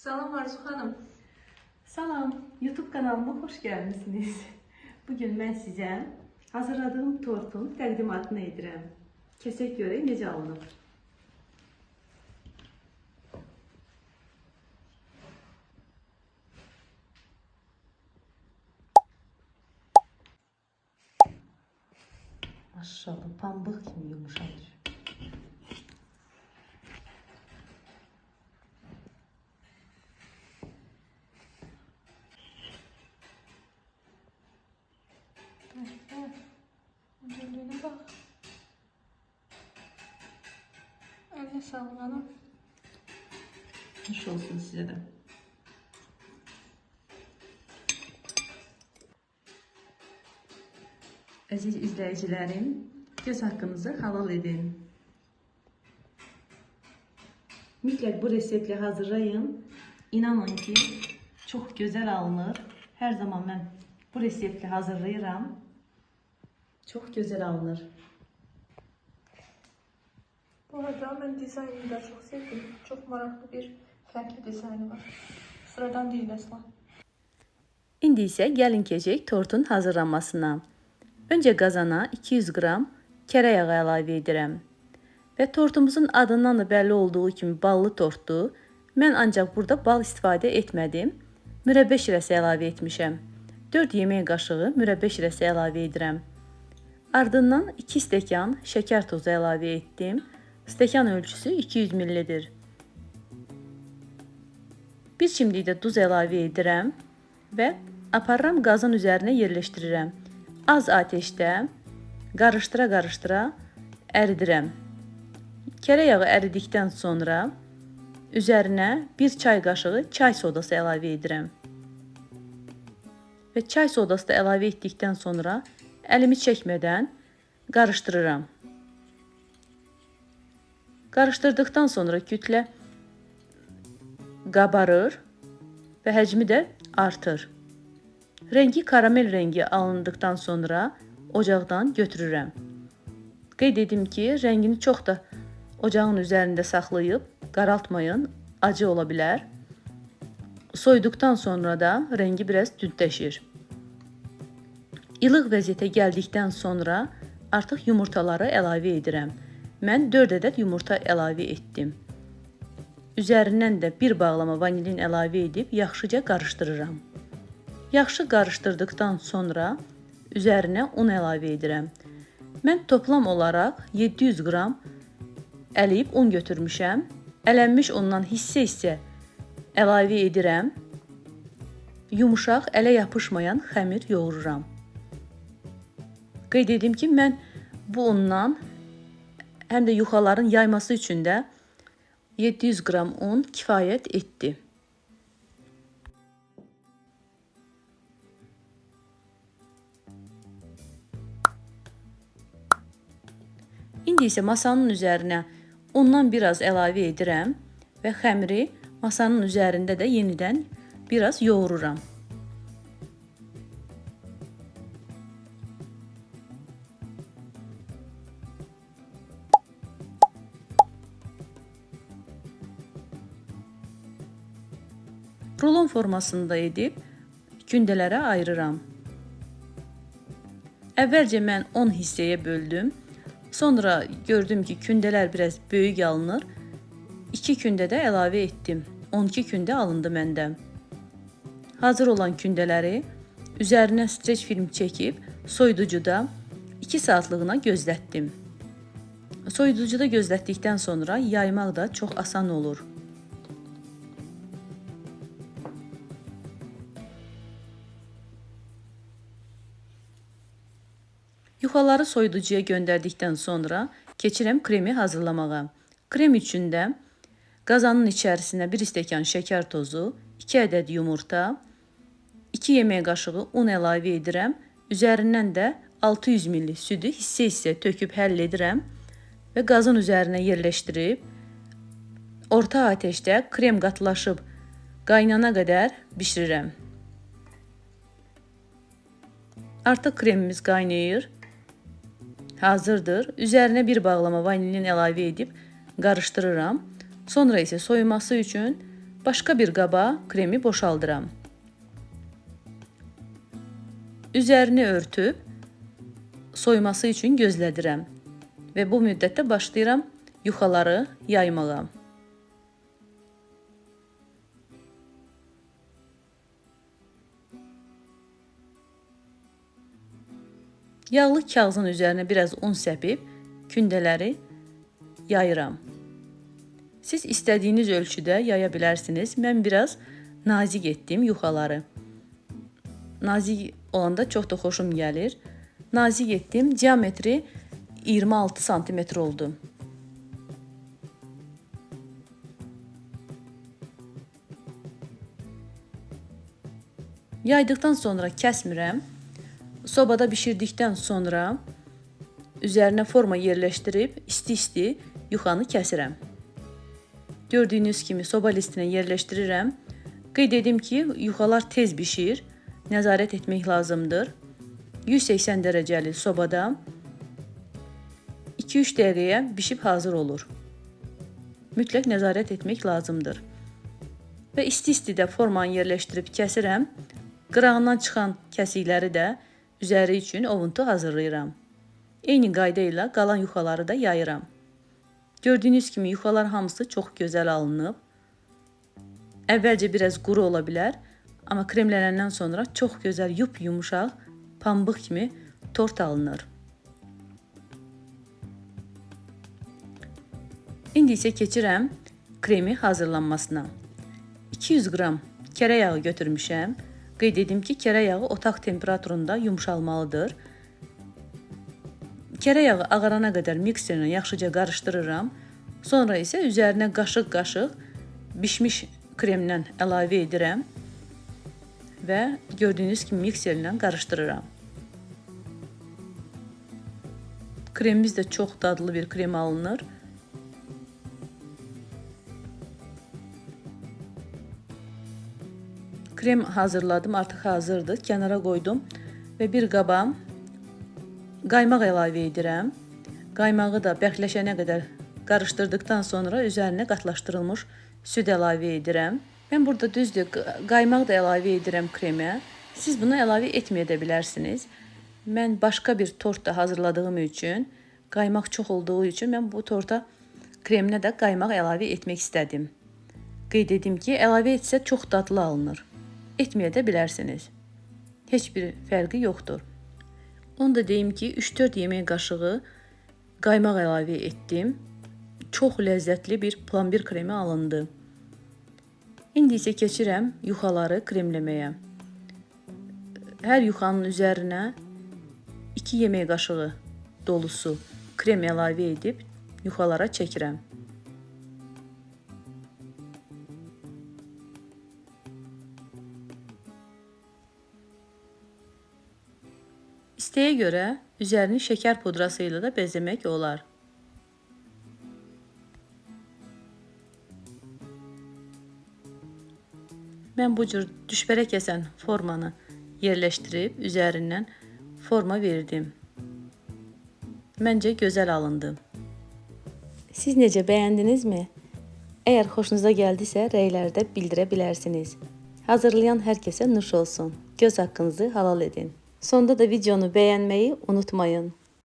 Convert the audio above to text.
Salam Arzu xanım. Salam, YouTube kanalıma hoş gelmişsiniz. Bugün mən sizə hazırladığım tortun təqdimatını edirəm. Kəsək görək necə alınır. Maşallah, pambıq kimi yumuşadır. Güzelliğine bak. Eline sağlık hanım. Hoş olsun sizə də. Əziz izləyicilərim, göz haqqınızı halal edin. Mütləq bu reseptlə hazırlayın. İnanın ki, çox gözəl alınır. Hər zaman mən bu reseptlə hazırlayıram. Çox gözəl alınır. Bu arada ben dizaynını da çok sevdim. Çok maraklı bir farklı dizaynı var. Sıradan değil asla. İndi isə gəlin keçək tortun hazırlanmasına. Öncə qazana 200 qram kərə yağı əlavə edirəm. Və tortumuzun adından da bəlli olduğu kimi ballı tortdur. Mən ancaq burada bal istifadə etmədim. Mürəbbə şirəsi əlavə etmişəm. 4 yemək qaşığı mürəbbə şirəsi əlavə edirəm. Ardından 2 stəkan şəkər tozu əlavə etdim. Stəkan ölçüsü 200 ml-dir. Bir çimdik də duz əlavə edirəm və aparıram qazın üzərinə yerləşdirirəm. Az ateşdə qarışdıra-qarışdıra əridirəm. Kərə yağı əridikdən sonra üzərinə 1 çay qaşığı çay sodası əlavə edirəm. Və çay sodası da əlavə etdikdən sonra əlimi çəkmədən qarışdırıram. Qarışdırdıqdan sonra kütlə qabarır və həcmi də artır. Rəngi karamel rəngi alındıqdan sonra ocaqdan götürürəm. Qeyd edim ki, rəngini çox da ocağın üzərində saxlayıb qaraltmayın, acı ola bilər. Soyduqdan sonra da rəngi biraz tündləşir. İlıq vəziyyətə gəldikdən sonra artıq yumurtaları əlavə edirəm. Mən 4 ədəd yumurta əlavə etdim. Üzərindən də bir bağlama vanilin əlavə edib yaxşıca qarışdırıram. Yaxşı qarışdırdıqdan sonra üzərinə un əlavə edirəm. Mən toplam olaraq 700 qram əliyib un götürmüşəm. Ələnmiş undan hissə-hissə əlavə edirəm. Yumuşaq, ələ yapışmayan xəmir yoğururam. Qeyd edim ki, mən bu undan həm də yuxaların yayması üçün də 700 qram un kifayət etdi. İndi isə masanın üzərinə undan biraz əlavə edirəm və xəmiri masanın üzərində də yenidən biraz yoğururam. Rulon formasında edib kündələrə ayırıram. Əvvəlcə mən 10 hissəyə böldüm. Sonra gördüm ki, kündələr biraz böyük alınır. 2 kündə də əlavə etdim. 12 kündə alındı məndə. Hazır olan kündələri üzərinə streç film çəkib soyuducuda 2 saatlığına gözlətdim. Soyuducuda gözlətdikdən sonra yaymaq da çox asan olur. Yuxaları soyuducuya göndərdikdən sonra keçirəm kremi hazırlamağa. Krem üçün də qazanın içərisinə 1 stəkan şəkər tozu, 2 ədəd yumurta, 2 yemək qaşığı un əlavə edirəm. Üzərindən də 600 ml südü hissə-hissə töküb həll edirəm və qazın üzərinə yerləşdirib orta ateşdə krem qatılaşıb qaynana qədər bişirirəm. Artıq kremimiz qaynayır. Hazırdır. Üzərinə bir bağlama vanilin əlavə edib qarışdırıram. Sonra isə soyuması üçün Başqa bir qaba kremi boşaldıram. Üzərini örtüb soyması üçün gözlədirəm və bu müddətdə başlayıram yuxaları yaymağa. Yağlı kağızın üzərinə biraz un səpib kündələri yayıram. Siz istədiyiniz ölçüdə yaya bilərsiniz. Mən biraz nazik etdim yuxaları. Nazik olanda çox da xoşum gəlir. Nazik etdim. Diametri 26 cm oldu. Yaydıqdan sonra kəsmirəm. Sobada bişirdikdən sonra üzərinə forma yerləşdirib isti-isti yuxanı kəsirəm. Gördüyünüz kimi soba listinə yerləşdirirəm. Qeyd edim ki, yuxalar tez bişir. Nəzarət etmək lazımdır. 180 dərəcəli sobada 2-3 dəqiqəyə bişib hazır olur. Mütləq nəzarət etmək lazımdır. Və isti-isti də formanı yerləşdirib kəsirəm. Qırağından çıxan kəsikləri də üzəri üçün ovuntu hazırlayıram. Eyni qayda ilə qalan yuxaları da yayıram. Gördüyünüz kimi yuxalar hamısı çox gözəl alınıb. Əvvəlcə biraz quru ola bilər, amma kremlənəndən sonra çox gözəl yumuşaq, pambıq kimi tort alınır. İndi isə keçirəm kremi hazırlanmasına. 200 qram kərə yağı götürmüşəm. Qeyd edim ki, kərə yağı otaq temperaturunda yumuşalmalıdır. Kərə yağı ağarana qədər mikserlə yaxşıca qarışdırıram. Sonra isə üzərinə qaşıq-qaşıq bişmiş kremdən əlavə edirəm və gördüyünüz kimi mikserlə qarışdırıram. Kremimiz də çox dadlı bir krem alınır. Krem hazırladım, artıq hazırdır. Kənara qoydum və bir qaba qaymaq əlavə edirəm. Qaymağı da bərkləşənə qədər qarışdırdıqdan sonra üzərinə qatlaşdırılmış süd əlavə edirəm. Mən burada düzdür, qaymaq da əlavə edirəm kremə. Siz bunu əlavə etməyə də bilərsiniz. Mən başqa bir tort da hazırladığım üçün, qaymaq çox olduğu üçün mən bu torta kreminə də qaymaq əlavə etmək istədim. Qeyd edim ki, əlavə etsə çox dadlı alınır. Etməyə də bilərsiniz. Heç bir fərqi yoxdur. Onu da deyim ki, 3-4 yemək qaşığı qaymaq əlavə etdim. Çox ləzzətli bir plambir kremi alındı. İndi isə keçirəm yuxaları kremləməyə. Hər yuxanın üzərinə 2 yemək qaşığı dolusu krem əlavə edib yuxalara çəkirəm. İstəyə görə üzərini şəkər pudrası ilə də bəzəmək olar. Mən bu cür düşbərə kəsən formanı yerləşdirib üzərindən forma verdim. Məncə gözəl alındı. Siz necə, bəyəndinizmi? Əgər xoşunuza gəldisə, rəylərdə bildirə bilərsiniz. Hazırlayan hər kəsə nuş olsun. Göz haqqınızı halal edin. Sonda da videonu bəyənməyi unutmayın.